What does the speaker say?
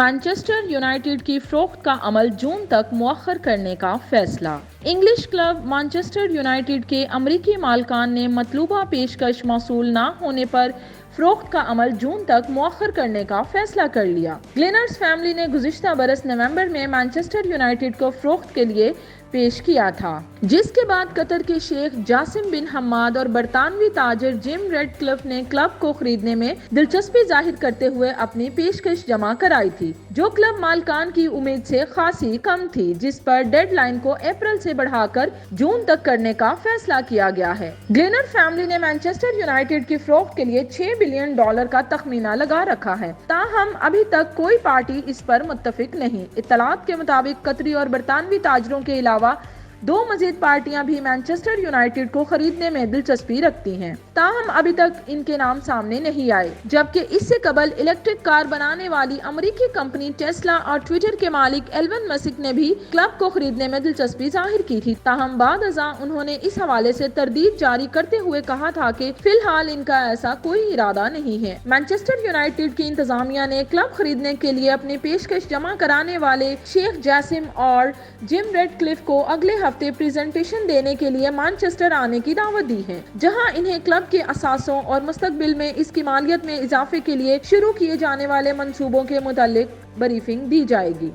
Manchester United کی فروخت کا عمل جون تک مؤخر کرنے کا فیصلہ۔ انگلش کلب مانچسٹر یونائیٹڈ کے امریکی مالکان نے مطلوبہ پیشکش موصول نہ ہونے پر فروخت کا عمل جون تک مؤخر کرنے کا فیصلہ کر لیا۔ گلینرز فیملی نے گزشتہ برس نومبر میں مانچسٹر یونائیٹڈ کو فروخت کے لیے پیش کیا تھا، جس کے بعد قطر کے شیخ جاسم بن حماد اور برطانوی تاجر جم ریڈ کلف نے کلب کو خریدنے میں دلچسپی ظاہر کرتے ہوئے اپنی پیشکش جمع کرائی تھی، جو کلب مالکان کی امید سے خاصی کم تھی، جس پر ڈیڈ لائن کو اپریل سے بڑھا کر جون تک کرنے کا فیصلہ کیا گیا ہے۔ گلینر فیملی نے مانچسٹر یونائیٹڈ کی فروخت کے لیے $6 بلین کا تخمینہ لگا رکھا ہے، تاہم ابھی تک کوئی پارٹی اس پر متفق نہیں۔ اطلاعات کے مطابق قطری اور برطانوی تاجروں کے علاوہ دو مزید پارٹیاں بھی مانچسٹر یونائیٹڈ کو خریدنے میں دلچسپی رکھتی ہیں، تاہم ابھی تک ان کے نام سامنے نہیں آئے، جبکہ اس سے قبل الیکٹرک کار بنانے والی امریکی کمپنی ٹیسلا اور ٹویٹر کے مالک ایلون مسک نے بھی کلب کو خریدنے میں دلچسپی ظاہر کی تھی، تاہم بعد ازاں انہوں نے اس حوالے سے تردید جاری کرتے ہوئے کہا تھا کہ فی الحال ان کا ایسا کوئی ارادہ نہیں ہے۔ مانچسٹر یونائیٹڈ کی انتظامیہ نے کلب خریدنے کے لیے اپنی پیشکش جمع کرانے والے شیخ جاسم اور جم ریڈ کلف کو اگلے ہفتے پریزنٹیشن دینے کے لیے مانچسٹر آنے کی دعوت دی ہے، جہاں انہیں کلب کے اثاثوں اور مستقبل میں اس کی مالیت میں اضافے کے لیے شروع کیے جانے والے منصوبوں کے متعلق بریفنگ دی جائے گی۔